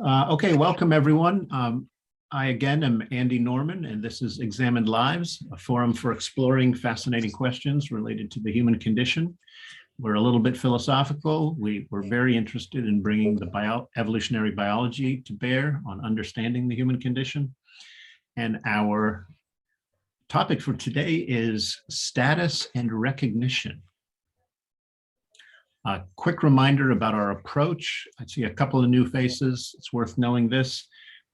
Okay, welcome everyone. I again am Andy Norman, and this is Examined Lives, a forum for exploring fascinating questions related to the human condition. We're a little bit philosophical. We're very interested in bringing the evolutionary biology to bear on understanding the human condition. And our topic for today is status and recognition. A quick reminder about our approach. I see a couple of new faces. It's worth knowing this.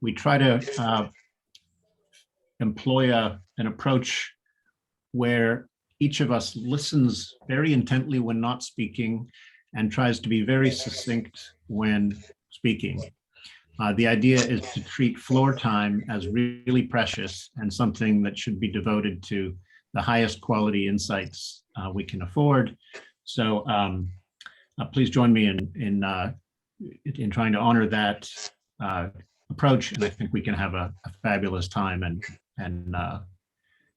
We try to employ an approach where each of us listens very intently when not speaking and tries to be very succinct when speaking. The idea is to treat floor time as really precious and something that should be devoted to the highest quality insights we can afford. So please join me in trying to honor that approach, and I think we can have a fabulous time and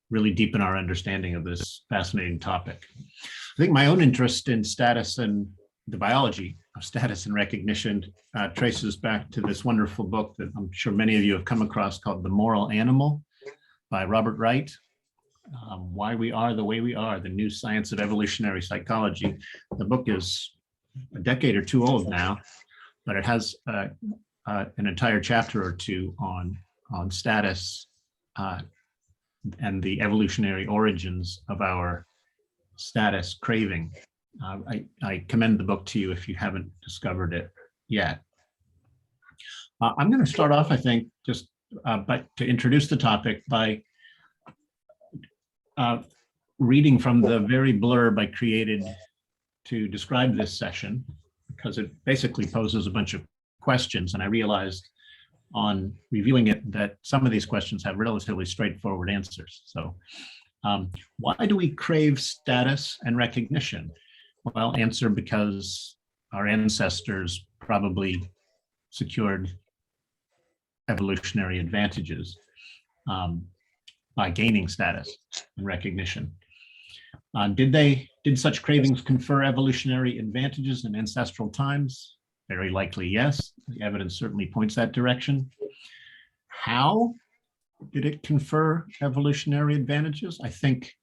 really deepen our understanding of this fascinating topic. I think my own interest in status and the biology of status and recognition traces back to this wonderful book that I'm sure many of you have come across called The Moral Animal by Robert Wright. Why We Are the Way We Are, the New Science of Evolutionary Psychology. The book is a decade or two old now, but it has an entire chapter or two on status and the evolutionary origins of our status craving. I commend the book to you if you haven't discovered it yet. I'm going to start off, I think, just to introduce the topic by reading from the very blurb I created to describe this session, because it basically poses a bunch of questions, and I realized on reviewing it that some of these questions have relatively straightforward answers. So why do we crave status and recognition? Well, answer because our ancestors probably secured evolutionary advantages by gaining status and recognition. Did such cravings confer evolutionary advantages in ancestral times? Very likely, yes. The evidence certainly points that direction. How did it confer evolutionary advantages? I think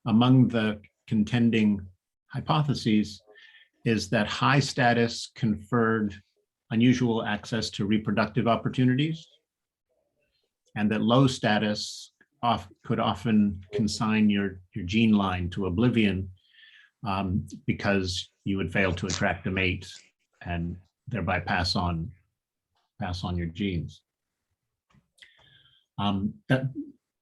among the contending hypotheses is that high status conferred unusual access to reproductive opportunities, and that low status could often consign your gene line to oblivion because you would fail to attract a mate and thereby pass on your genes.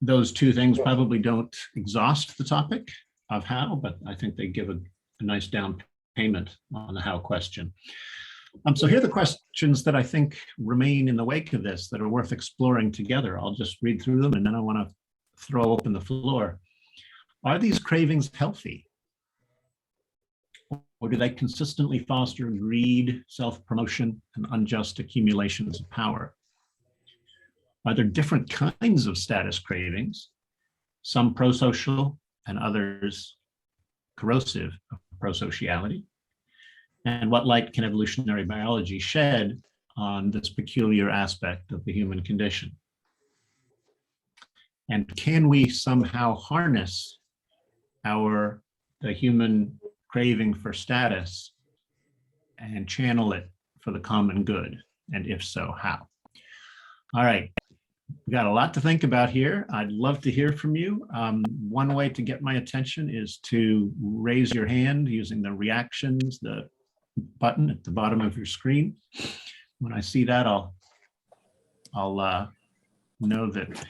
Those two things probably don't exhaust the topic of how, but I think they give a nice down payment on the how question. So here are the questions that I think remain in the wake of this that are worth exploring together. I'll just read through them and then I want to throw open the floor. Are these cravings healthy? Or do they consistently foster greed, self-promotion, and unjust accumulations of power? Are there different kinds of status cravings, some prosocial and others corrosive of prosociality? And what light can evolutionary biology shed on this peculiar aspect of the human condition? And can we somehow harness the human craving for status and channel it for the common good? And if so, how? All right, we got a lot to think about here. I'd love to hear from you. One way to get my attention is to raise your hand using the reactions, the button at the bottom of your screen. When I see that, I'll know that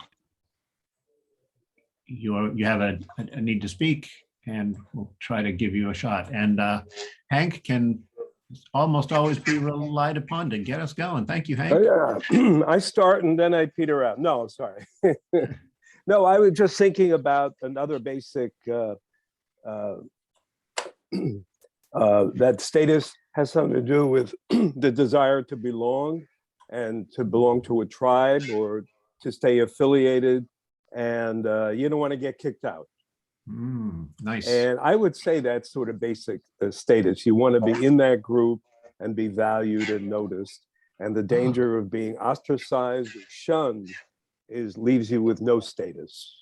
you have a need to speak, and we'll try to give you a shot. And Hank can almost always be relied upon to get us going. Thank you, Hank. Oh, yeah. I start and then I peter out. No, I'm sorry. No, I was just thinking about another basic, that status has something to do with the desire to belong and to belong to a tribe or to stay affiliated, and you don't want to get kicked out. Nice. And I would say that's sort of basic status. You want to be in that group and be valued and noticed. And the danger of being ostracized or shunned leaves you with no status.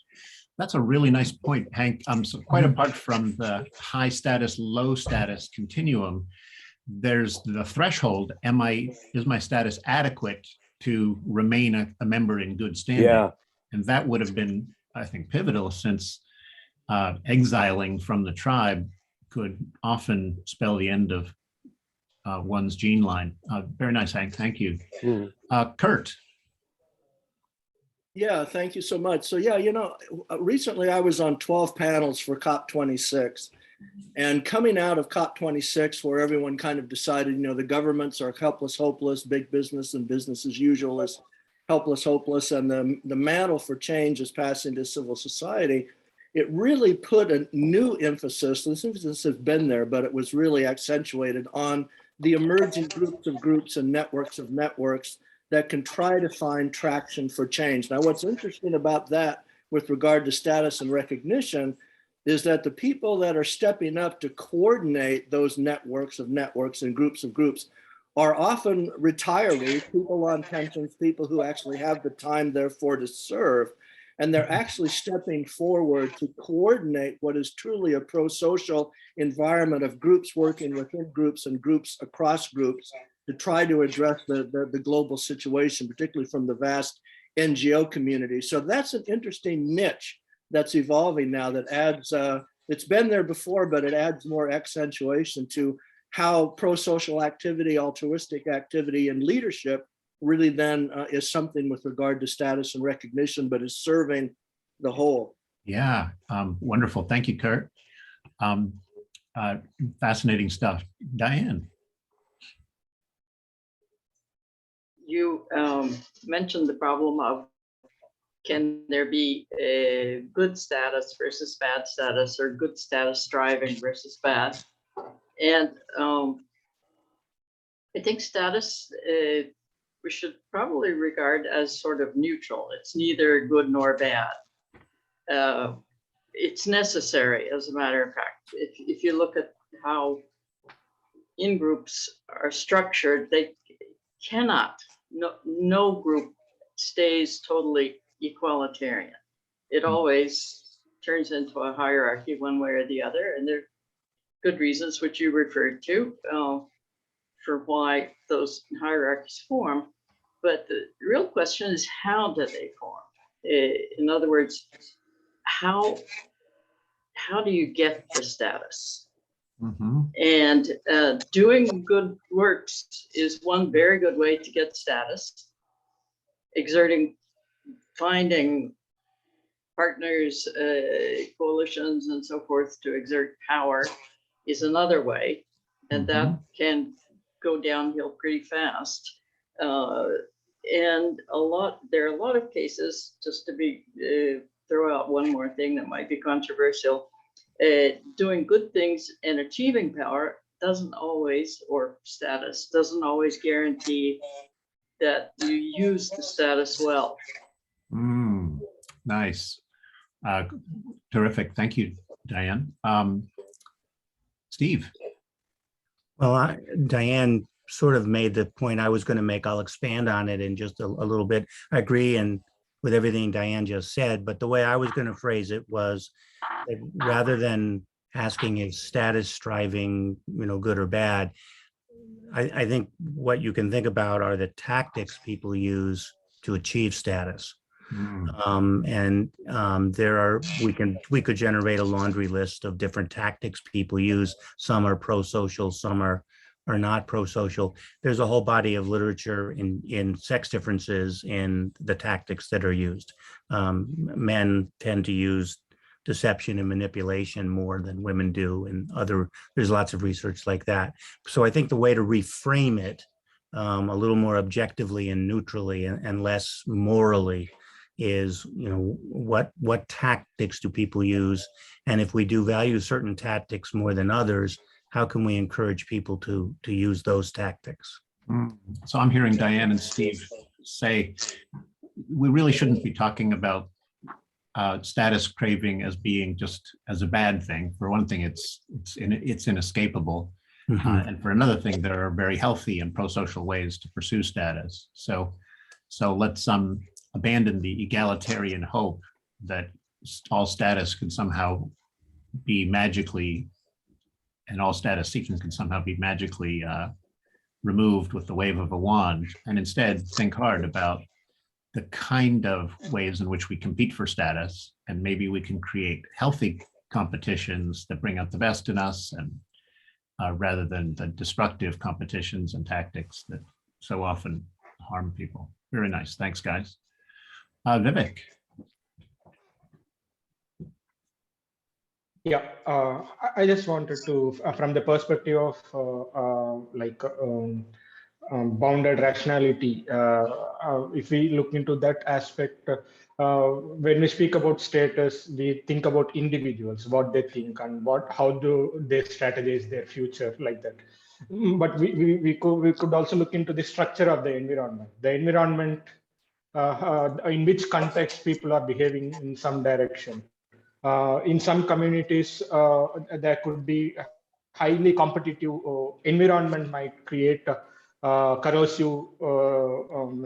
That's a really nice point, Hank. So quite apart from the high status, low status continuum, there's the threshold. Is my status adequate to remain a member in good standing? Yeah. And that would have been, I think, pivotal, since exiling from the tribe could often spell the end of one's gene line. Very nice, Hank. Thank you. Kurt. Yeah, thank you so much. So yeah, recently I was on 12 panels for COP26, and coming out of COP26, where everyone kind of decided, the governments are helpless, hopeless, big business and business as usual is helpless, hopeless, and the mantle for change is passing to civil society. It really put a new emphasis. This emphasis has been there, but it was really accentuated on the emerging groups and networks of networks that can try to find traction for change. Now, what's interesting about that with regard to status and recognition is that the people that are stepping up to coordinate those networks and groups of groups are often retirees, people on pensions, people who actually have the time, therefore, to serve. And they're actually stepping forward to coordinate what is truly a pro-social environment of groups working within groups and groups across groups to try to address the global situation, particularly from the vast NGO community. So that's an interesting niche that's evolving now that adds, it's been there before, but it adds more accentuation to how pro-social activity, altruistic activity, and leadership really then is something with regard to status and recognition, but is serving the whole. Yeah, wonderful. Thank you, Kurt. Fascinating stuff. Diane. You mentioned the problem of, can there be a good status versus bad status, or good status striving versus bad? And I think status we should probably regard as sort of neutral. It's neither good nor bad. It's necessary, as a matter of fact. If you look at how in-groups are structured, they cannot, no group stays totally equalitarian. It always turns into a hierarchy one way or the other, and there are good reasons, which you referred to, for why those hierarchies form. But the real question is, how do they form? In other words, how do you get the status? Mm-hmm. And doing good works is one very good way to get status. Finding partners, coalitions, and so forth to exert power is another way, and that can go downhill pretty fast. And there are a lot of cases, just to throw out one more thing that might be controversial, doing good things and achieving power doesn't always, or status, doesn't always guarantee that you use the status well. Nice. Terrific. Thank you, Diane. Steve. Well, Diane sort of made the point I was going to make. I'll expand on it in just a little bit. I agree with everything Diane just said, but the way I was going to phrase it was that rather than asking is status striving, good or bad, I think what you can think about are the tactics people use to achieve status. We could generate a laundry list of different tactics people use. Some are pro-social, some are not pro-social. There's a whole body of literature in sex differences in the tactics that are used. Men tend to use deception and manipulation more than women do, and there's lots of research like that. So I think the way to reframe it a little more objectively and neutrally and less morally is, what tactics do people use? And if we do value certain tactics more than others, how can we encourage people to use those tactics? So I'm hearing Diane and Steve say, we really shouldn't be talking about status craving as being just as a bad thing. For one thing, it's inescapable. Mhm. And for another thing, there are very healthy and pro-social ways to pursue status. So let's abandon the egalitarian hope that all status can somehow be magically, and all status seeking can somehow be magically removed with the wave of a wand, and instead think hard about the kind of ways in which we compete for status, and maybe we can create healthy competitions that bring out the best in us, and rather than the destructive competitions and tactics that so often harm people. Very nice. Thanks, guys. Vivek. Yeah, I just wanted to, from the perspective of bounded rationality, if we look into that aspect, when we speak about status, we think about individuals, what they think and how do they strategize their future, like that. But we could also look into the structure of the environment. The environment, in which context people are behaving in some direction. In some communities, there could be highly competitive environment might create corrosive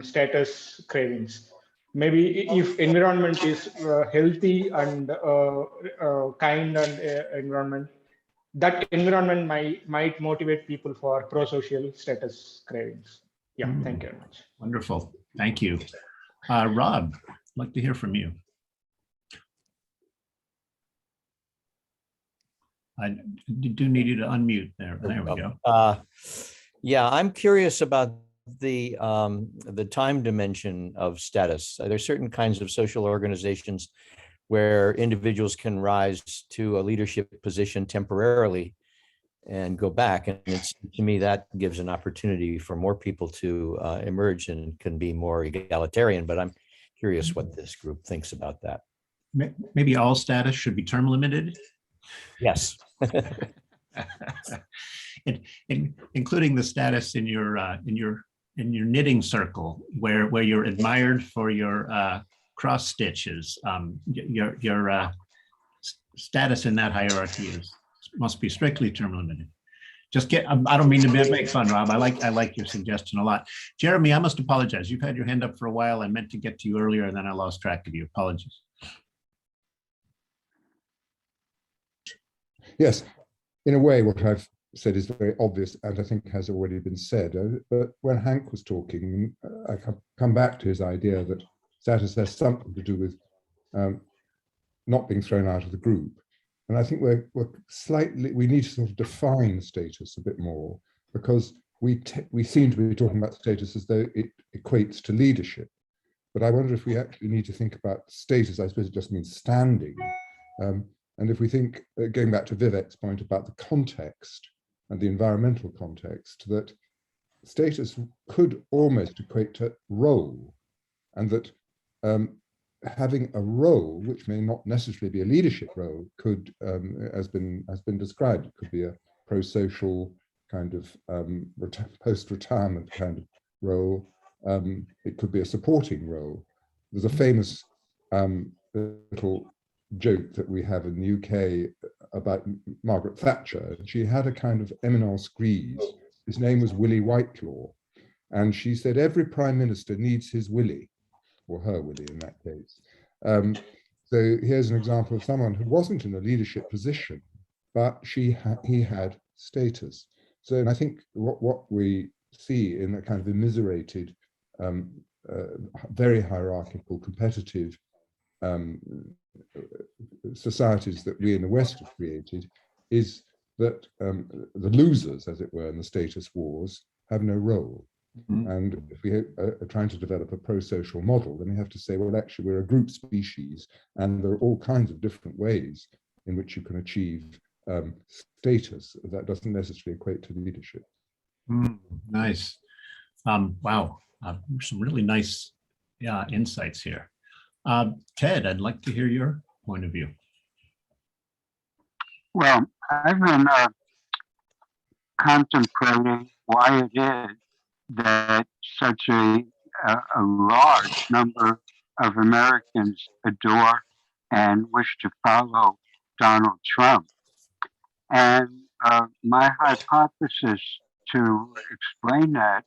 status cravings. Maybe if environment is healthy and kind and environment, that environment might motivate people for pro-social status cravings. Yeah, thank you very much. Wonderful. Thank you. Rob, I'd like to hear from you. I do need you to unmute there. There we go. Yeah, I'm curious about the time dimension of status. There are certain kinds of social organizations where individuals can rise to a leadership position temporarily and go back. And it's, to me, that gives an opportunity for more people to emerge and can be more egalitarian. But I'm curious what this group thinks about that. Maybe all status should be term limited. Yes. Including the status in your knitting circle, where you're admired for your cross stitches. Your status in that hierarchy must be strictly term limited. I don't mean to make fun, Rob. I like your suggestion a lot. Jeremy, I must apologize. You've had your hand up for a while. I meant to get to you earlier, and then I lost track of you. Apologies. Yes, in a way, what I've said is very obvious, and I think has already been said. But when Hank was talking, I come back to his idea that status has something to do with not being thrown out of the group. And I think we need to sort of define status a bit more, because we seem to be talking about status as though it equates to leadership. But I wonder if we actually need to think about status. I suppose it just means standing. And if we think, going back to Vivek's point about the context and the environmental context, that status could almost equate to role, and that having a role, which may not necessarily be a leadership role, could, has been described, it could be a pro-social kind of post-retirement kind of role. It could be a supporting role. There's a famous little joke that we have in the UK about Margaret Thatcher. She had a kind of eminence grise. His name was Willie Whitelaw. And she said, every prime minister needs his Willie, or her Willie in that case. So here's an example of someone who wasn't in a leadership position, but he had status. So, and I think what we see in a kind of immiserated, very hierarchical, competitive societies that we in the West have created is that the losers, as it were, in the status wars have no role. Mm-hmm. And if we are trying to develop a pro-social model, then we have to say, well, actually, we're a group species, and there are all kinds of different ways in which you can achieve status. That doesn't necessarily equate to leadership. Nice. Wow. Some really nice insights here. Ted, I'd like to hear your point of view. Well, I've been contemplating why it is that such a large number of Americans adore and wish to follow Donald Trump. And my hypothesis to explain that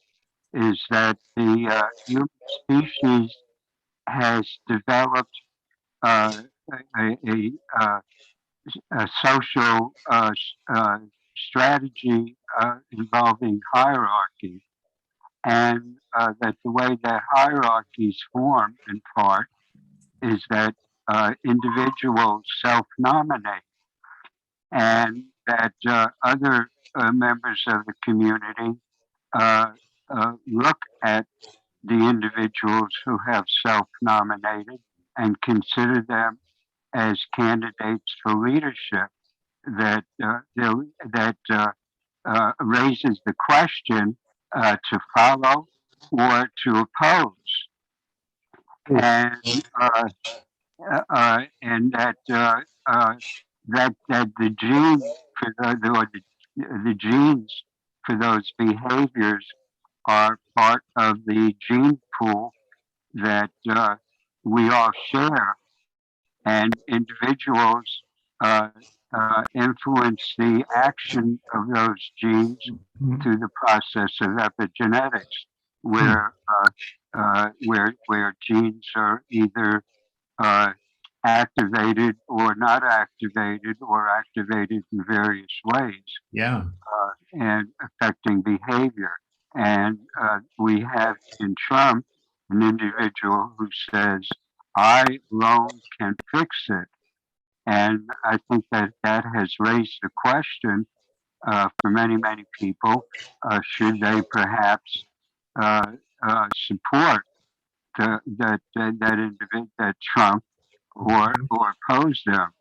is that the human species has developed a a social strategy involving hierarchy, and that the way that hierarchies form in part is that individuals self-nominate, and that other members of the community look at the individuals who have self-nominated and consider them as candidates for leadership. That raises the question to follow or to oppose, and that the gene for the genes for those behaviors are part of the gene pool that we all share, and individuals influence the action of those genes through the process of epigenetics, where genes are either activated or not activated, or activated in various ways, and affecting behavior. And we have in Trump an individual who says, "I alone can fix it." And I think that has raised the question for many, many people, should they perhaps support that Trump or oppose them?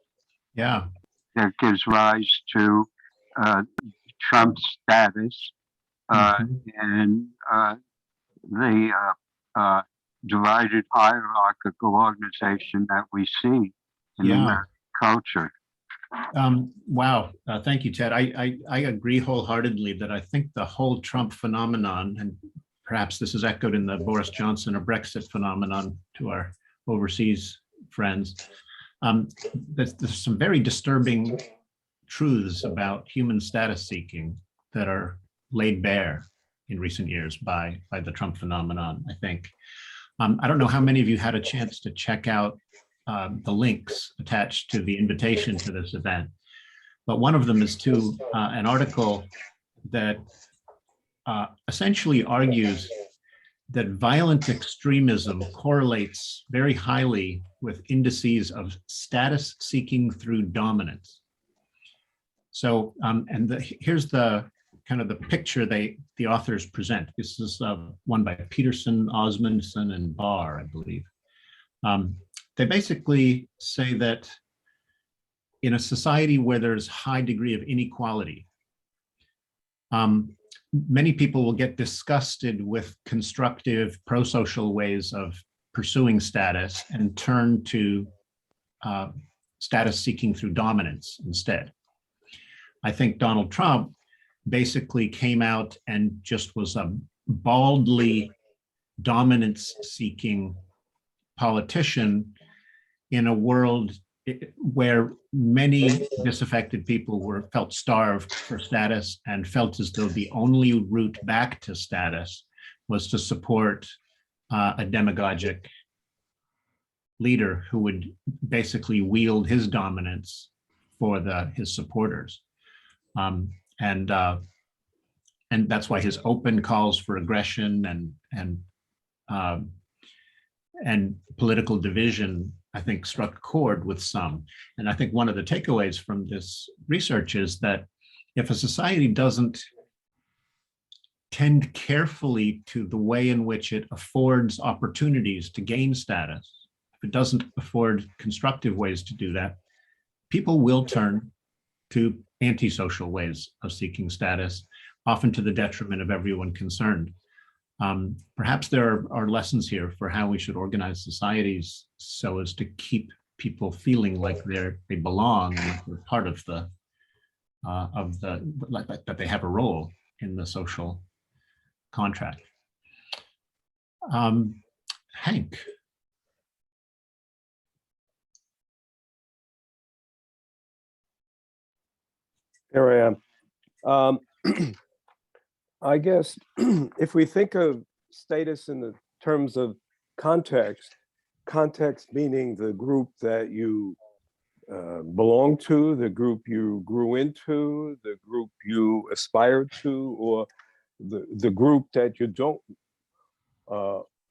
Yeah. That gives rise to Trump's status and the divided hierarchical organization that we see in American culture. Wow. Thank you, Ted. I agree wholeheartedly that I think the whole Trump phenomenon, and perhaps this is echoed in the Boris Johnson or Brexit phenomenon to our overseas friends, there's some very disturbing truths about human status seeking that are laid bare in recent years by the Trump phenomenon, I think. I don't know how many of you had a chance to check out the links attached to the invitation to this event, but one of them is to an article that essentially argues that violent extremism correlates very highly with indices of status seeking through dominance. So, here's the kind of the picture the authors present. This is one by Peterson, Osmundson, and Barr, I believe. They basically say that in a society where there's high degree of inequality, many people will get disgusted with constructive prosocial ways of pursuing status and turn to status seeking through dominance instead. I think Donald Trump basically came out and just was a baldly dominance seeking politician in a world where many disaffected people felt starved for status and felt as though the only route back to status was to support a demagogic leader who would basically wield his dominance for his supporters. And that's why his open calls for aggression and political division, I think, struck a chord with some. And I think one of the takeaways from this research is that if a society doesn't tend carefully to the way in which it affords opportunities to gain status, if it doesn't afford constructive ways to do that, people will turn to antisocial ways of seeking status, often to the detriment of everyone concerned. Perhaps there are lessons here for how we should organize societies so as to keep people feeling like they belong and they're part of that they have a role in the social contract. Hank. Here I am. I guess if we think of status in the terms of context, context meaning the group that you belong to, the group you grew into, the group you aspired to, or the group that you don't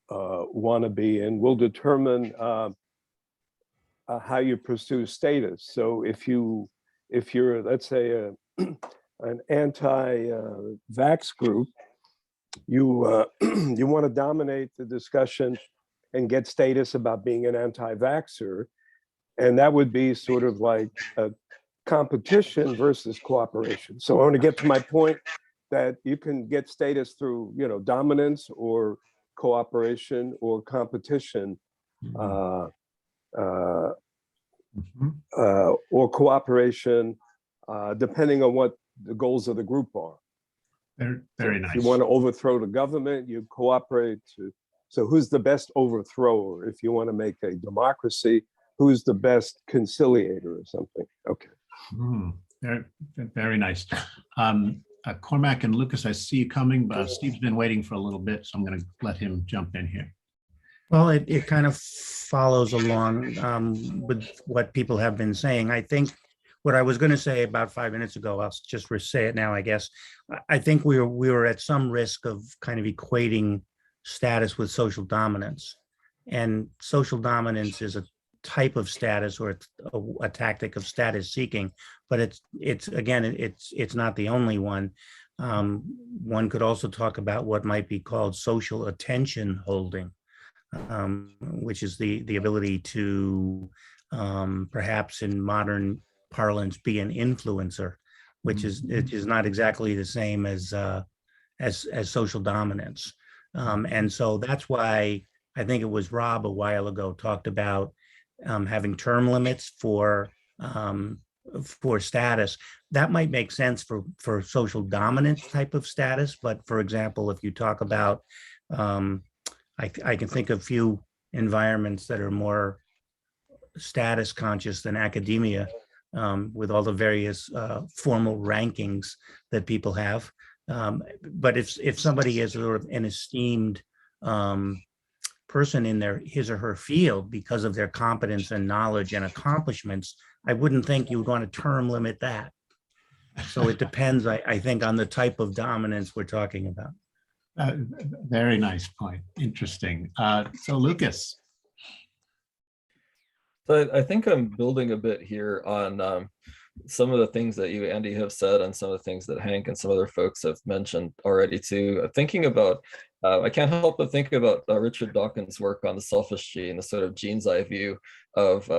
want to be in, will determine how you pursue status. So if you're, let's say, an anti-vax group, you you want to dominate the discussion and get status about being an anti-vaxxer, and that would be sort of like a competition versus cooperation. So I want to get to my point that you can get status through, you know, dominance or cooperation or competition, or cooperation, depending on what the goals of the group are. Very nice. If you want to overthrow the government, you cooperate to. So who's the best overthrower? If you want to make a democracy, who's the best conciliator or something? Okay. Very, very nice. Cormac and Lucas, I see you coming, but Steve's been waiting for a little bit, so I'm going to let him jump in here. Well, it kind of follows along with what people have been saying. I think what I was going to say about 5 minutes ago, I'll just say it now, I guess. I think we were at some risk of kind of equating status with social dominance. And social dominance is a type of status, or it's a tactic of status seeking, but it's not the only one. One could also talk about what might be called social attention holding, which is the ability to perhaps in modern parlance be an influencer, which is not exactly the same as social dominance. And so that's why I think it was Rob a while ago talked about having term limits for status. That might make sense for social dominance type of status, but for example, if you talk about, I can think of few environments that are more status conscious than academia, with all the various formal rankings that people have. But if somebody is sort of an esteemed person in his or her field because of their competence and knowledge and accomplishments, I wouldn't think you would want to term limit that. So it depends, I think, on the type of dominance we're talking about. Very nice point. Interesting. So Lucas. So I think I'm building a bit here on some of the things that you, Andy, have said, and some of the things that Hank and some other folks have mentioned already too. Thinking about, I can't help but think about Richard Dawkins' work on the selfish gene, the sort of gene's eye view of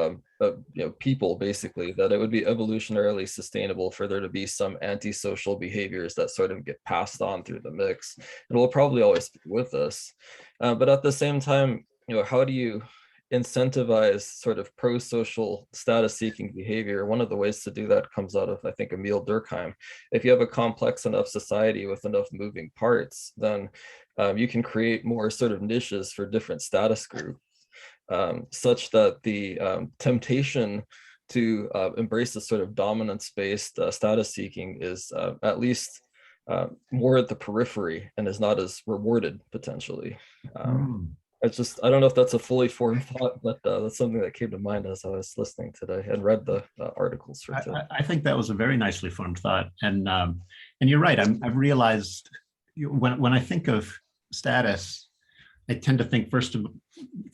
people, basically, that it would be evolutionarily sustainable for there to be some antisocial behaviors that sort of get passed on through the mix, and will probably always be with us. But at the same time, how do you incentivize sort of pro-social status-seeking behavior? One of the ways to do that comes out of, I think, Emile Durkheim. If you have a complex enough society with enough moving parts, then you can create more sort of niches for different status groups, such that the temptation to embrace this sort of dominance-based status-seeking is at least more at the periphery and is not as rewarded potentially. It's just, I don't know if that's a fully formed thought, but that's something that came to mind as I was listening today and read the articles for today. I think that was a very nicely formed thought. And you're right. I've realized when I think of status, I tend to think first and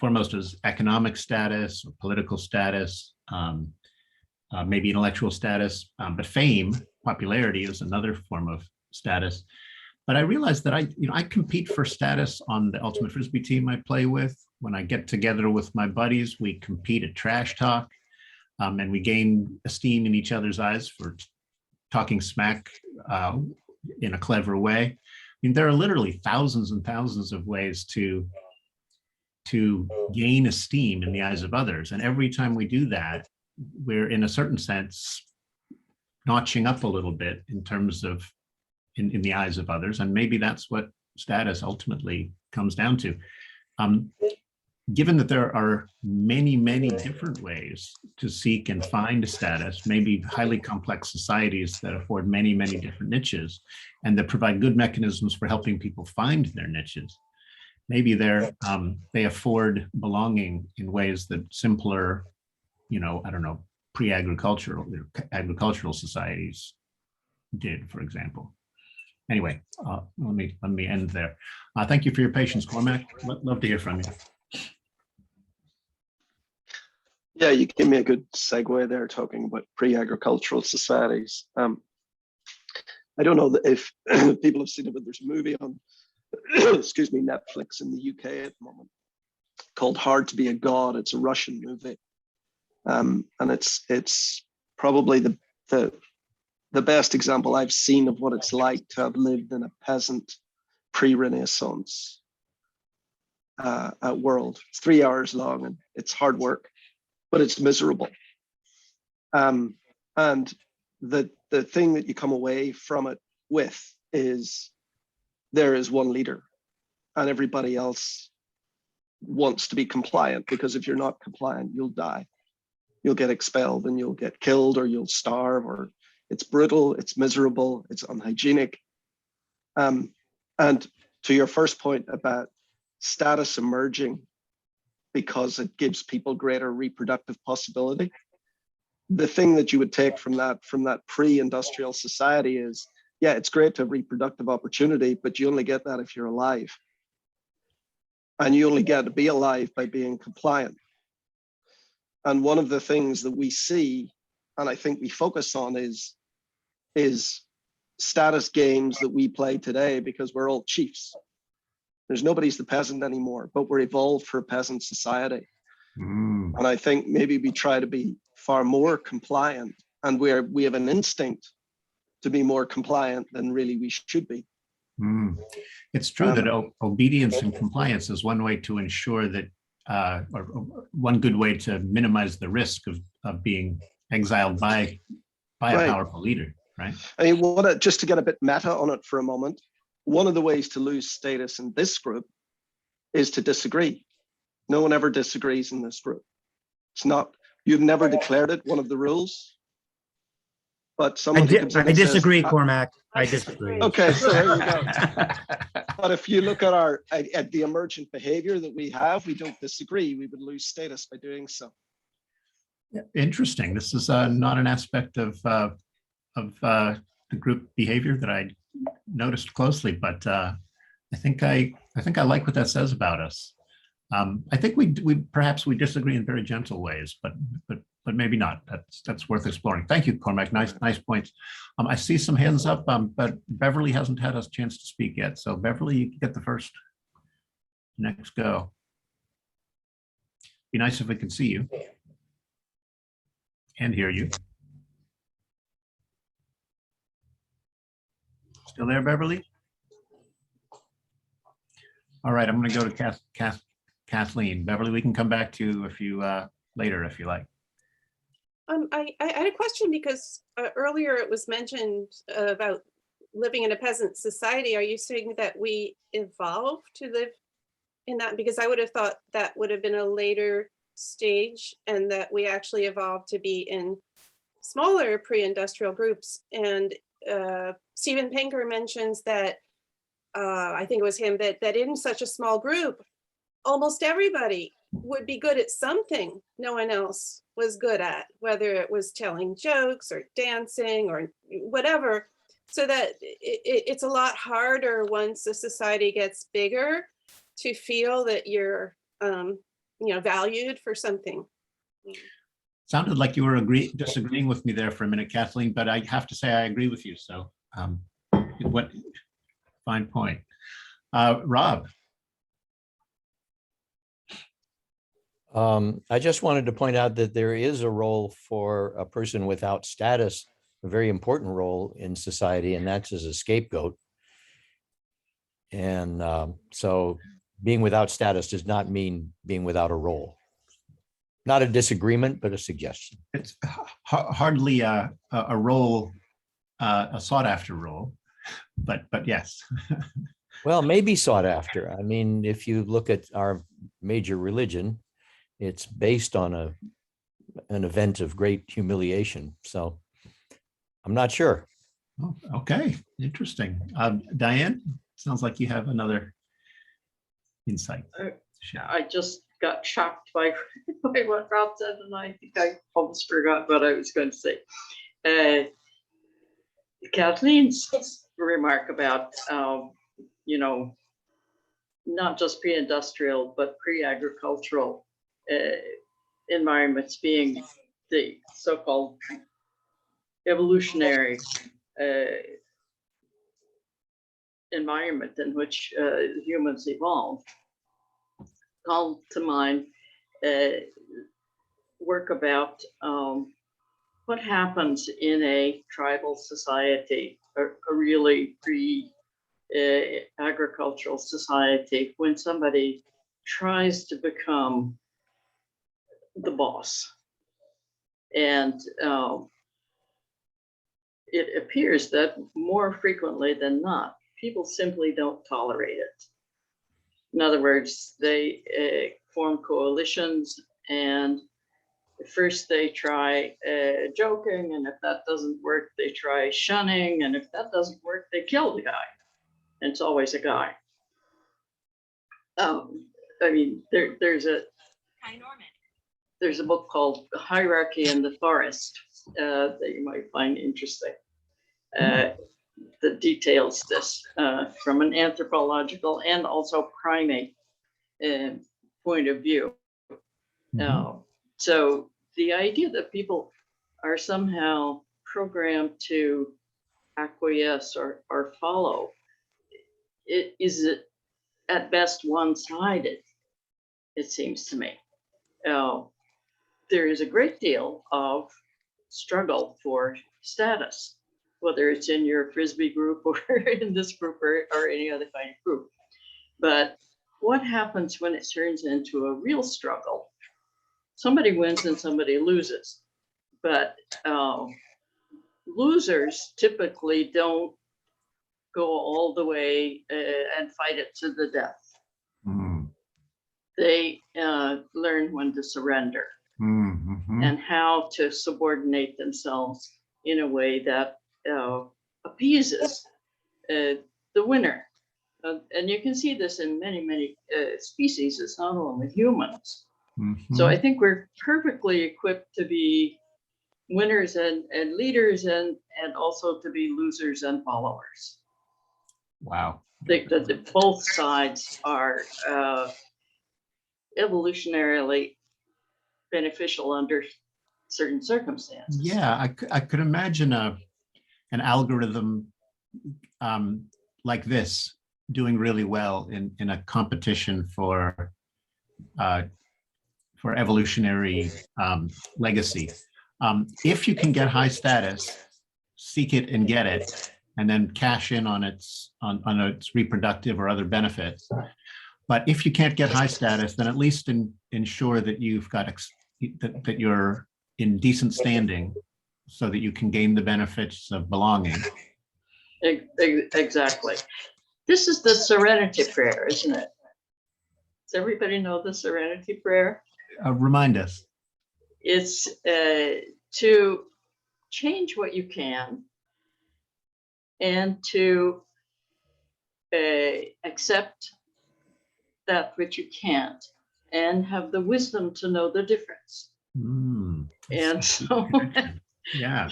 foremost as economic status, or political status, maybe intellectual status, but fame, popularity is another form of status. But I realized that I compete for status on the Ultimate Frisbee team I play with. When I get together with my buddies, we compete at trash talk, and we gain esteem in each other's eyes for talking smack in a clever way. I mean, there are literally thousands and thousands of ways to gain esteem in the eyes of others. And every time we do that, we're in a certain sense notching up a little bit in terms of in the eyes of others. And maybe that's what status ultimately comes down to. given that there are many, many different ways to seek and find status, maybe highly complex societies that afford many, many different niches and that provide good mechanisms for helping people find their niches, maybe they afford belonging in ways that simpler, I don't know, agricultural societies did, for example. Anyway, let me end there. Thank you for your patience, Cormac. Love to hear from you. Yeah, you gave me a good segue there talking about pre-agricultural societies. I don't know if people have seen it, but there's a movie on, excuse me, Netflix in the UK at the moment called Hard to Be a God. It's a Russian movie. And it's probably the best example I've seen of what it's like to have lived in a peasant pre-Renaissance world. It's 3 hours long and it's hard work, but it's miserable. And the thing that you come away from it with is there is one leader and everybody else wants to be compliant, because if you're not compliant, you'll die. You'll get expelled and you'll get killed, or you'll starve, or it's brutal, it's miserable, it's unhygienic. And to your first point about status emerging because it gives people greater reproductive possibility, the thing that you would take from that pre-industrial society is, yeah, it's great to have reproductive opportunity, but you only get that if you're alive. And you only get to be alive by being compliant. And one of the things that we see, and I think we focus on, is status games that we play today because we're all chiefs. There's nobody's the peasant anymore, but we're evolved for a peasant society. And I think maybe we try to be far more compliant, and we have an instinct to be more compliant than really we should be. It's true that obedience and compliance is one way to ensure that, or one good way to minimize the risk of being exiled by a powerful leader, right? I mean, just to get a bit meta on it for a moment, one of the ways to lose status in this group is to disagree. No one ever disagrees in this group. It's not, you've never declared it one of the rules. But someone I disagree, Cormac. I disagree. Okay, so there you go. But if you look at the emergent behavior that we have, we don't disagree. We would lose status by doing so. Interesting. This is not an aspect of the group behavior that I noticed closely, but I think I like what that says about us. I think we perhaps we disagree in very gentle ways, but maybe not. That's worth exploring. Thank you, Cormac. Nice points. I see some hands up, but Beverly hasn't had a chance to speak yet. So Beverly, you can get the first next go. Be nice if we can see you and hear you. Still there, Beverly? All right, I'm going to go to Kathleen. Beverly, we can come back to you if you later if you like. I had a question because earlier it was mentioned about living in a peasant society. Are you saying that we evolved to live in that? Because I would have thought that would have been a later stage, and that we actually evolved to be in smaller pre-industrial groups. And Steven Pinker mentions that, I think it was him, that in such a small group, almost everybody would be good at something no one else was good at, whether it was telling jokes or dancing or whatever. So that it's a lot harder once the society gets bigger to feel that you're valued for something. Sounded like you were disagreeing with me there for a minute, Kathleen, but I have to say I agree with you. So what fine point. Rob. I just wanted to point out that there is a role for a person without status, a very important role in society, and that's as a scapegoat. And so being without status does not mean being without a role. Not a disagreement, but a suggestion. It's hardly a role, a sought after role, but yes. Well, maybe sought after. I mean, if you look at our major religion. It's based on an event of great humiliation. So I'm not sure. Oh, okay, interesting. Diane, sounds like you have another insight. I just got shocked by what Rob said, and I think I almost forgot what I was going to say. Kathleen's remark about, not just pre-industrial, but pre-agricultural environments being the so-called evolutionary environment in which humans evolved, called to mind work about what happens in a tribal society, a really agricultural society, when somebody tries to become the boss. And it appears that more frequently than not, people simply don't tolerate it. In other words, they form coalitions, and first they try joking, and if that doesn't work, they try shunning, and if that doesn't work, they kill the guy. And it's always a guy. I mean, there's a book called Hierarchy in the Forest that you might find interesting. That details this from an anthropological and also primate point of view. So the idea that people are somehow programmed to acquiesce or follow is at best one-sided, it seems to me. There is a great deal of struggle for status, whether it's in your Frisbee group or in this group or any other kind of group. But what happens when it turns into a real struggle? Somebody wins and somebody loses. But losers typically don't go all the way and fight it to the death. They learn when to surrender and how to subordinate themselves in a way that appeases the winner. And you can see this in many, many species. It's not only humans. So I think we're perfectly equipped to be winners and leaders, and also to be losers and followers. Wow. That both sides are evolutionarily beneficial under certain circumstances. Yeah, I could imagine an algorithm like this doing really well in a competition for evolutionary legacy. If you can get high status, seek it and get it, and then cash in on its reproductive or other benefits. But if you can't get high status, then at least ensure that you've got that you're in decent standing, so that you can gain the benefits of belonging. Exactly. This is the serenity prayer, isn't it? Does everybody know the serenity prayer? Remind us. It's to change what you can and to accept that which you can't, and have the wisdom to know the difference. And so, yeah,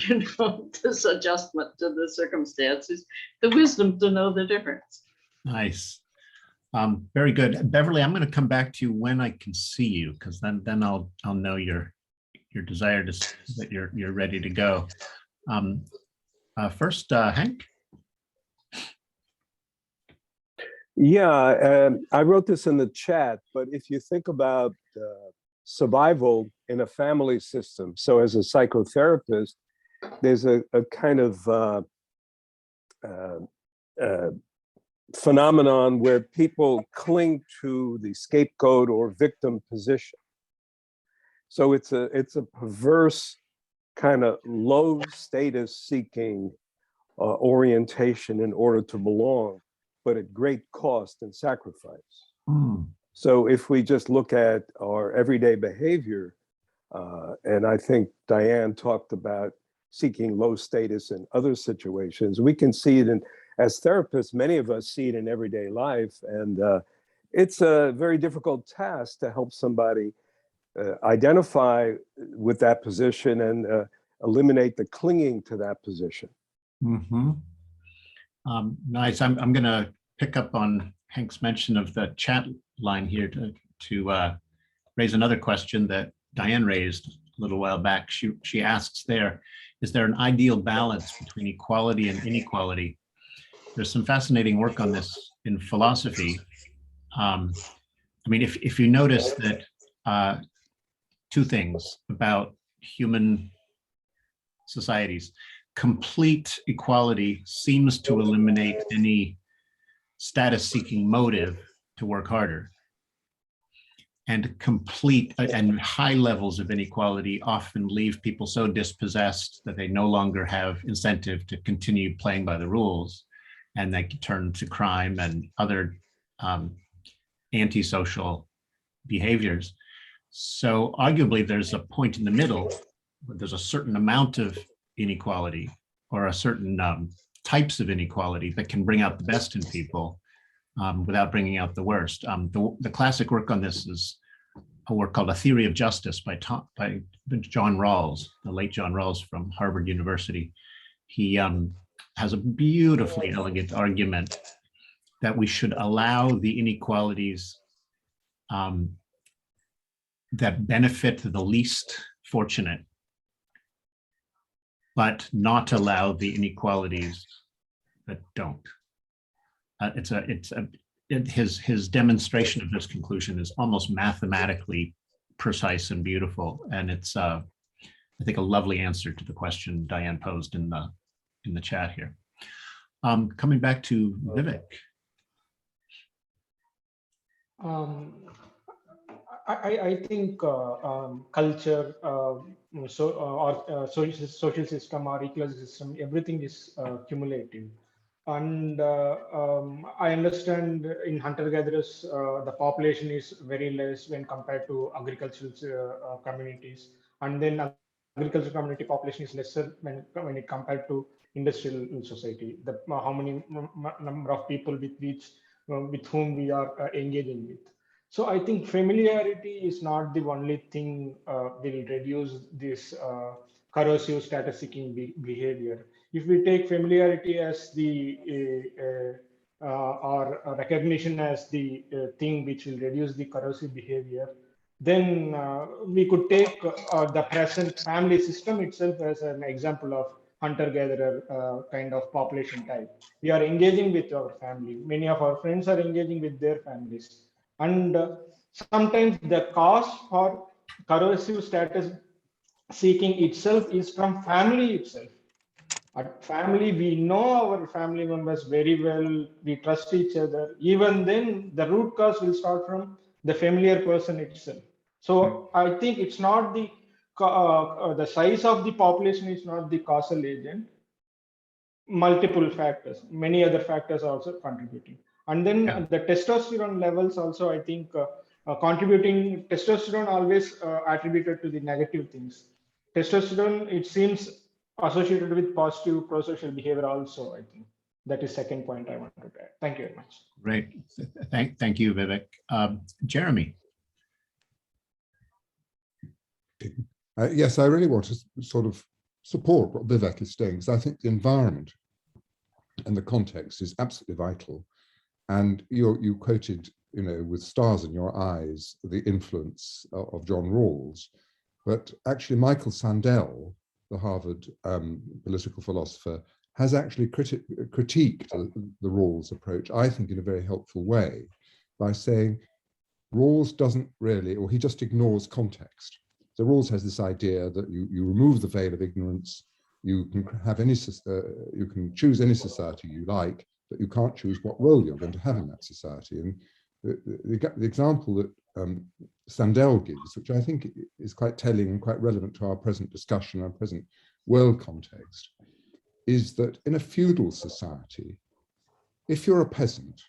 this adjustment to the circumstances, the wisdom to know the difference. Nice. Very good. Beverly, I'm going to come back to you when I can see you, because then I'll know your desire that you're ready to go. First, Hank. Yeah, I wrote this in the chat, but if you think about survival in a family system, so as a psychotherapist, there's a kind of phenomenon where people cling to the scapegoat or victim position. So it's a perverse kind of low status seeking orientation in order to belong, but at great cost and sacrifice. So if we just look at our everyday behavior, and I think Diane talked about seeking low status in other situations, we can see it in, as therapists, many of us see it in everyday life. And it's a very difficult task to help somebody identify with that position and eliminate the clinging to that position. Mm-hmm. Nice. I'm going to pick up on Hank's mention of the chat line here to raise another question that Diane raised a little while back. She asks there, is there an ideal balance between equality and inequality? There's some fascinating work on this in philosophy. I mean, if you notice that two things about human societies, complete equality seems to eliminate any status-seeking motive to work harder. And complete and high levels of inequality often leave people so dispossessed that they no longer have incentive to continue playing by the rules, and they turn to crime and other antisocial behaviors. So arguably there's a point in the middle where there's a certain amount of inequality or a certain types of inequality that can bring out the best in people without bringing out the worst. The classic work on this is a work called A Theory of Justice by John Rawls, the late John Rawls from Harvard University. He has a beautifully elegant argument that we should allow the inequalities that benefit the least fortunate, but not allow the inequalities that don't. His demonstration of this conclusion is almost mathematically precise and beautiful, and it's I think a lovely answer to the question Diane posed in the chat here. Coming back to Vivek. I think culture, social system or ecological system, everything is cumulative. And I understand in hunter-gatherers, the population is very less when compared to agricultural communities. And then agricultural community population is lesser when it compared to industrial society. How many number of people with whom we are engaging with. So I think familiarity is not the only thing will reduce this corrosive status-seeking behavior. If we take familiarity as the or recognition as the thing which will reduce the corrosive behavior, then we could take the present family system itself as an example of hunter-gatherer kind of population type. We are engaging with our family. Many of our friends are engaging with their families. And sometimes the cause for corrosive status seeking itself is from family itself. At family, we know our family members very well, we trust each other. Even then, the root cause will start from the familiar person itself. So I think it's not the size of the population is not the causal agent. Multiple factors, many other factors are also contributing. And then the testosterone levels also, I think, contributing. Testosterone always attributed to the negative things. Testosterone, it seems, associated with positive prosocial behavior also, I think. That is second point I wanted to add. Thank you very much. Great. Thank you, Vivek. Jeremy. Yes, I really want to sort of support what Vivek is saying, because I think the environment and the context is absolutely vital. And you quoted, with stars in your eyes, the influence of John Rawls, but actually Michael Sandel, the Harvard political philosopher, has actually critiqued the Rawls approach, I think, in a very helpful way, by saying Rawls doesn't really, or he just ignores context. So Rawls has this idea that you remove the veil of ignorance, you can have you can choose any society you like, but you can't choose what role you're going to have in that society. And the example that Sandel gives, which I think is quite telling and quite relevant to our present discussion, our present world context, is that in a feudal society, if you're a peasant,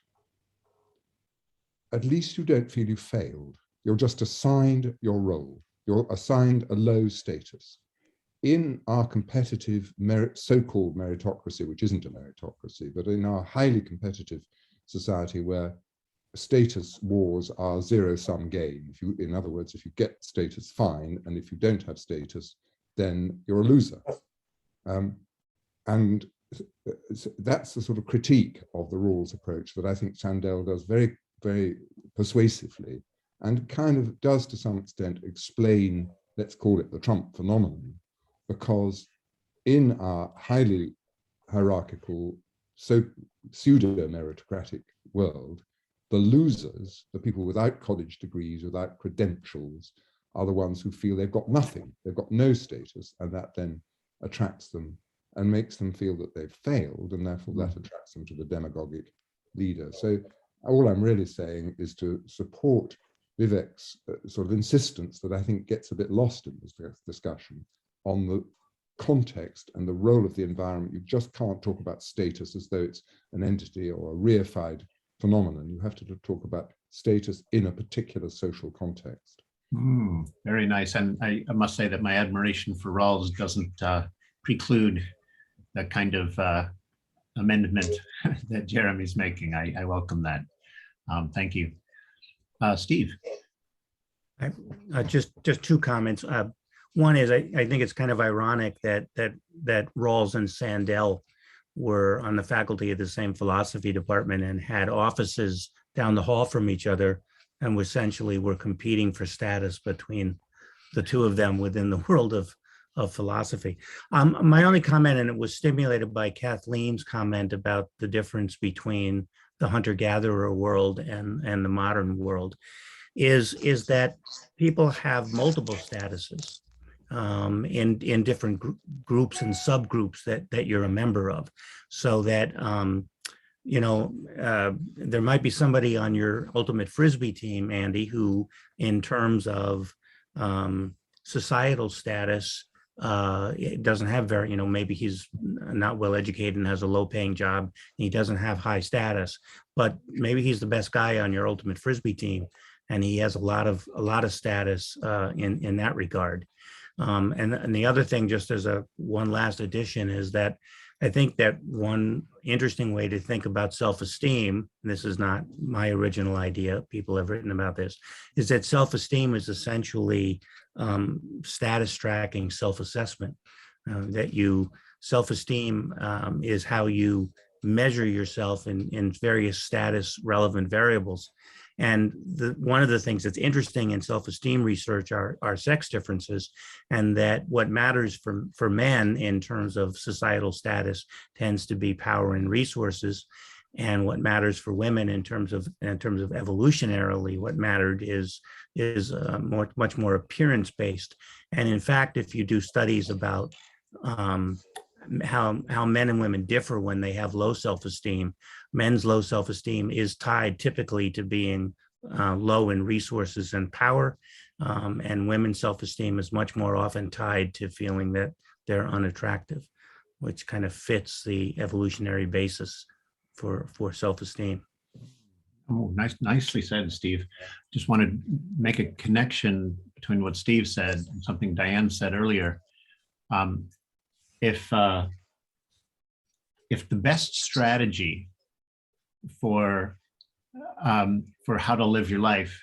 at least you don't feel you failed. You're just assigned your role. You're assigned a low status. In our competitive so-called meritocracy, which isn't a meritocracy, but in our highly competitive society where status wars are zero-sum game. In other words, if you get status, fine, and if you don't have status, then you're a loser. And that's the sort of critique of the rules approach that I think Sandel does very, very persuasively, and kind of does to some extent explain, let's call it the Trump phenomenon, because in our highly hierarchical, so pseudo-meritocratic world, the losers, the people without college degrees, without credentials, are the ones who feel they've got nothing, they've got no status, and that then attracts them and makes them feel that they've failed, and therefore that attracts them to the demagogic leader. So all I'm really saying is to support Vivek's sort of insistence that I think gets a bit lost in this discussion on the context and the role of the environment. You just can't talk about status as though it's an entity or a reified phenomenon. You have to talk about status in a particular social context. Very nice. And I must say that my admiration for Rawls doesn't preclude the kind of amendment that Jeremy's making. I welcome that. Thank you. Steve. Just two comments. One is I think it's kind of ironic that Rawls and Sandel were on the faculty of the same philosophy department and had offices down the hall from each other, and essentially were competing for status between the two of them within the world of philosophy. My only comment, and it was stimulated by Kathleen's comment about the difference between the hunter-gatherer world and the modern world, is that people have multiple statuses in different groups and subgroups that you're a member of, so that there might be somebody on your ultimate Frisbee team, Andy, who in terms of societal status it doesn't have very, maybe he's not well educated and has a low paying job and he doesn't have high status, but maybe he's the best guy on your ultimate Frisbee team and he has a lot of status in that regard. And the other thing, just as one last addition, is that I think that one interesting way to think about self-esteem, this is not my original idea, people have written about this, is that self-esteem is essentially status tracking self-assessment. Self-esteem is how you measure yourself in various status relevant variables. And one of the things that's interesting in self-esteem research are sex differences, and that what matters for men in terms of societal status tends to be power and resources, and what matters for women in terms of evolutionarily, what mattered is much more appearance based. And in fact, if you do studies about how men and women differ when they have low self-esteem, men's low self-esteem is tied typically to being low in resources and power, and women's self-esteem is much more often tied to feeling that they're unattractive, which kind of fits the evolutionary basis for self-esteem. Oh, nicely said, Steve. Just want to make a connection between what Steve said and something Diane said earlier. If the best strategy for how to live your life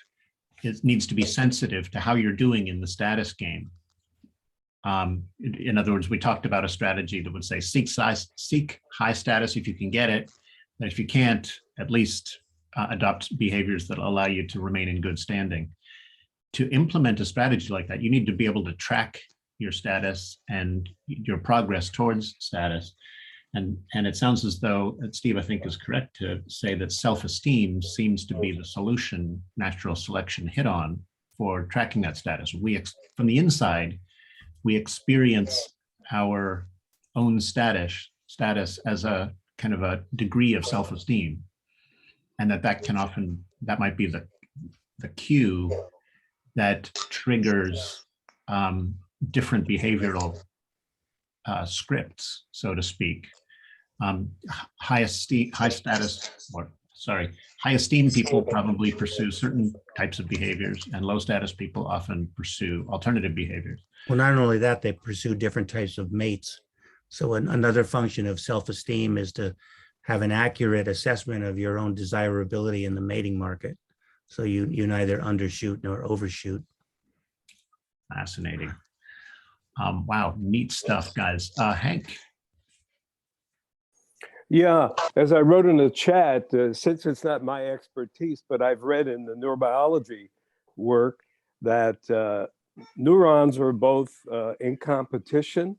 needs to be sensitive to how you're doing in the status game. In other words, we talked about a strategy that would say seek high status if you can get it, but if you can't, at least adopt behaviors that allow you to remain in good standing. To implement a strategy like that, you need to be able to track your status and your progress towards status. And it sounds as though, Steve, I think is correct to say that self-esteem seems to be the solution natural selection hit on for tracking that status. From the inside, we experience our own status as a kind of a degree of self-esteem. And that might be the cue that triggers different behavioral scripts, so to speak. High status or high esteem people probably pursue certain types of behaviors, and low status people often pursue alternative behaviors. Well, not only that, they pursue different types of mates. So another function of self-esteem is to have an accurate assessment of your own desirability in the mating market. So you neither undershoot nor overshoot. Fascinating. Wow, neat stuff, guys. Hank. Yeah, as I wrote in the chat, since it's not my expertise, but I've read in the neurobiology work that neurons are both in competition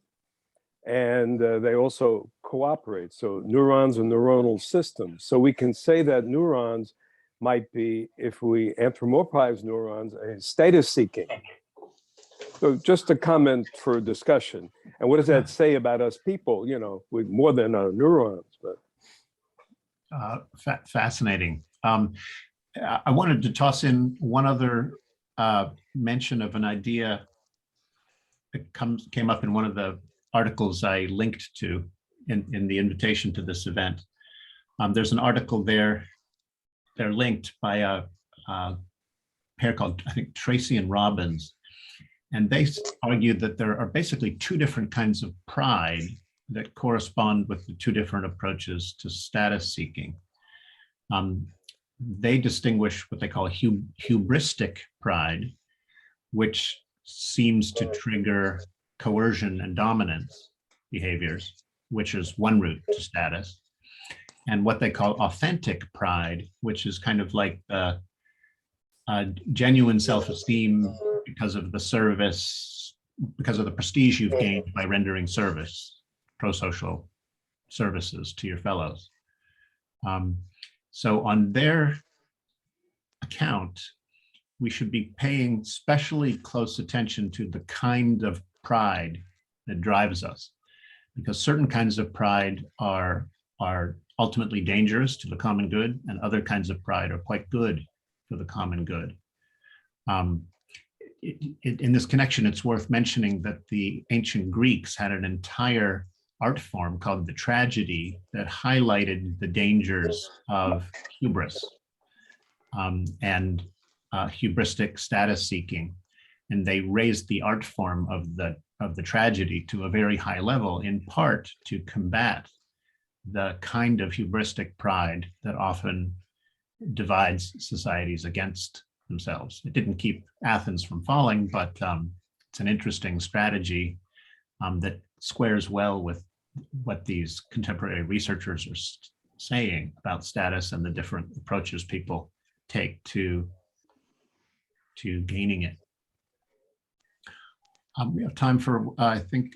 and they also cooperate. So neurons are neuronal systems. So we can say that neurons might be, if we anthropomorphize neurons, status seeking. So just a comment for discussion. And what does that say about us people, you know, with more than our neurons? But Fascinating. I wanted to toss in one other mention of an idea that came up in one of the articles I linked to in the invitation to this event. There's an article there, they're linked by a pair called, I think, Tracy and Robbins. And they argued that there are basically two different kinds of pride that correspond with the two different approaches to status seeking. They distinguish what they call hubristic pride, which seems to trigger coercion and dominance behaviors, which is one route to status, and what they call authentic pride, which is kind of like genuine self-esteem because of the service, because of the prestige you've gained by rendering service, prosocial services to your fellows. So on their account, we should be paying specially close attention to the kind of pride that drives us, because certain kinds of pride are ultimately dangerous to the common good, and other kinds of pride are quite good for the common good. In this connection, it's worth mentioning that the ancient Greeks had an entire art form called the tragedy that highlighted the dangers of hubris and hubristic status seeking. And they raised the art form of the tragedy to a very high level, in part to combat the kind of hubristic pride that often divides societies against themselves. It didn't keep Athens from falling, but it's an interesting strategy that squares well with what these contemporary researchers are saying about status and the different approaches people take to gaining it. We have time for, I think,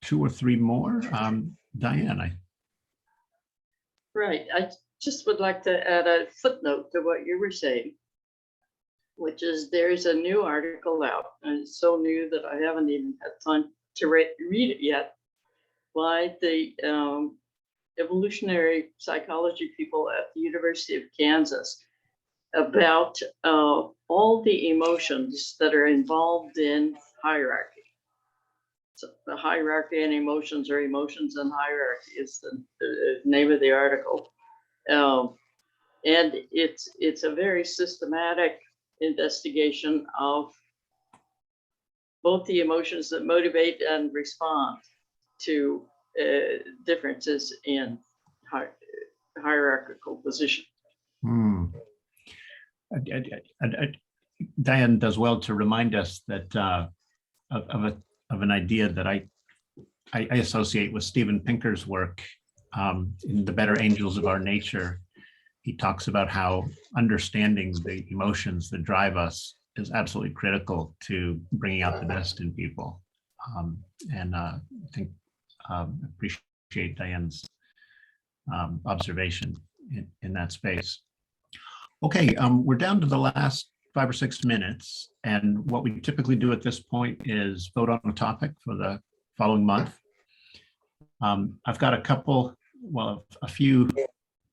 2 or 3 more. Diane, Right. I just would like to add a footnote to what you were saying, which is there's a new article out, and it's so new that I haven't even had time to read it yet, by the evolutionary psychology people at the University of Kansas about all the emotions that are involved in hierarchy. So the hierarchy and emotions, or emotions and hierarchy, is the name of the article. And it's a very systematic investigation of both the emotions that motivate and respond to differences in hierarchical position. Diane does well to remind us that of an idea that I associate with Steven Pinker's work in The Better Angels of Our Nature. He talks about how understanding the emotions that drive us is absolutely critical to bringing out the best in people. And I think appreciate Diane's observation in that space. Okay, we're down to the last 5 or 6 minutes, and what we typically do at this point is vote on a topic for the following month. I've got a few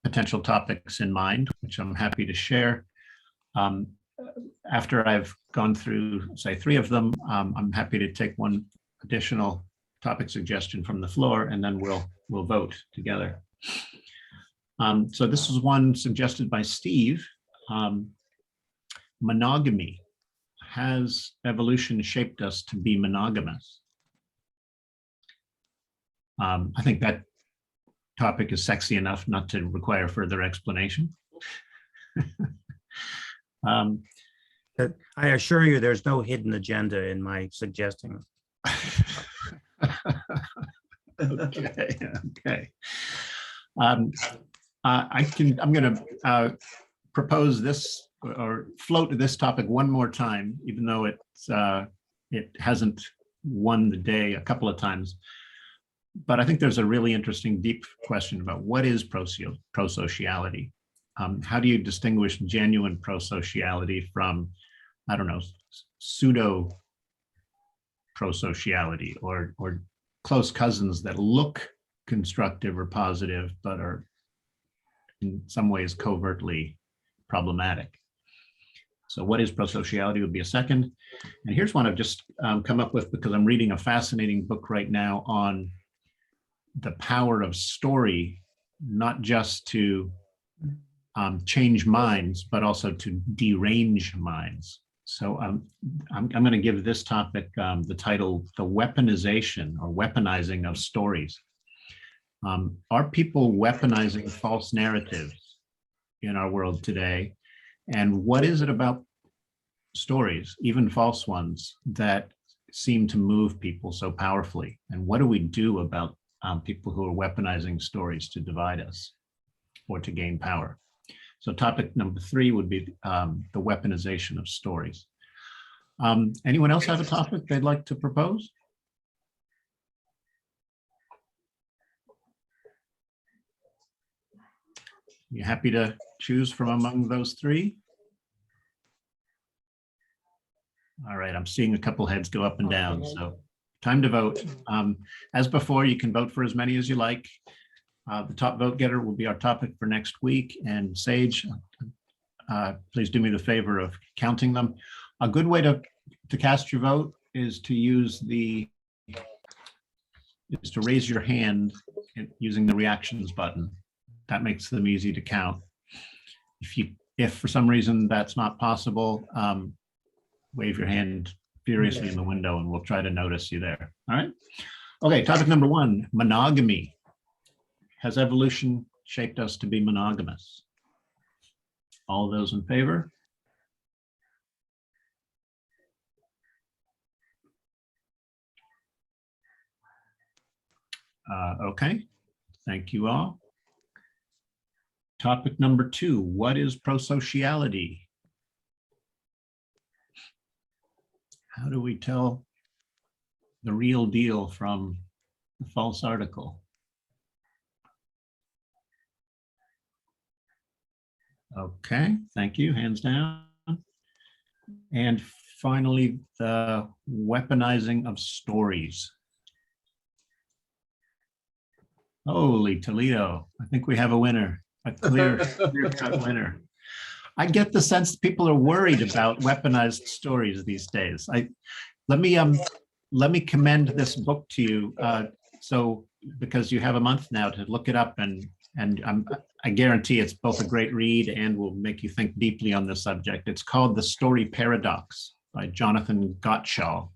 potential topics in mind, which I'm happy to share. After I've gone through, say, 3 of them, I'm happy to take one additional topic suggestion from the floor, and then we'll vote together. So this is one suggested by Steve. Monogamy. Has evolution shaped us to be monogamous? I think that topic is sexy enough not to require further explanation. I assure you, there's no hidden agenda in my suggesting. Okay. I'm going to propose this or float this topic one more time, even though it hasn't won the day a couple of times. But I think there's a really interesting, deep question about what is prosociality? How do you distinguish genuine prosociality from, I don't know, pseudo prosociality or close cousins that look constructive or positive, but are in some ways covertly problematic? So what is prosociality would be a second. And here's one I've just come up with because I'm reading a fascinating book right now on the power of story, not just to change minds, but also to derange minds. So I'm going to give this topic the title, The Weaponization or Weaponizing of Stories. Are people weaponizing false narratives in our world today? And what is it about stories, even false ones, that seem to move people so powerfully? And what do we do about people who are weaponizing stories to divide us or to gain power? So topic number 3 would be the weaponization of stories. Anyone else have a topic they'd like to propose? You happy to choose from among those 3? All right, I'm seeing a couple heads go up and down, so time to vote. As before, you can vote for as many as you like. The top vote getter will be our topic for next week. And Sage, please do me the favor of counting them. A good way to cast your vote is to raise your hand using the reactions button. That makes them easy to count. If for some reason that's not possible, wave your hand furiously in the window and we'll try to notice you there. All right. Okay, topic number 1, monogamy. Has evolution shaped us to be monogamous? All those in favor? Okay, thank you all. Topic number 2, what is prosociality? How do we tell the real deal from the false article? Okay, thank you, hands down. And finally, the weaponizing of stories. Holy Toledo, I think we have a winner, a clear-cut winner. I get the sense people are worried about weaponized stories these days. Let me commend this book to you. So because you have a month now to look it up, and I guarantee it's both a great read and will make you think deeply on this subject. It's called The Story Paradox by Jonathan Gottschall,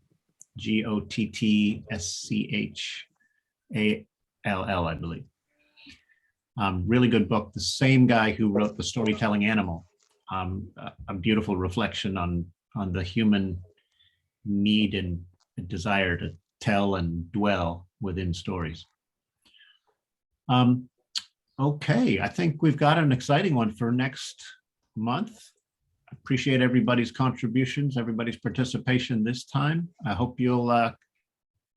Gottschall, I believe. Really good book. The same guy who wrote The Storytelling Animal, a beautiful reflection on the human need and desire to tell and dwell within stories. Okay, I think we've got an exciting one for next month. Appreciate everybody's contributions, everybody's participation this time. I hope you'll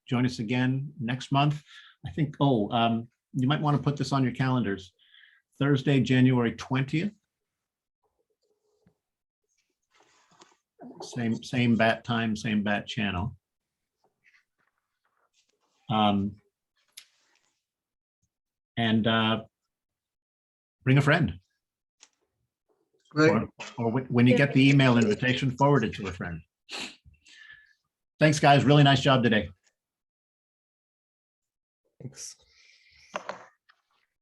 join us again next month. I think, you might want to put this on your calendars. Thursday, January 20th. Same bat time, same bat channel. Bring a friend. Great. Or when you get the email invitation, forward it to a friend. Thanks, guys. Really nice job today. Thanks.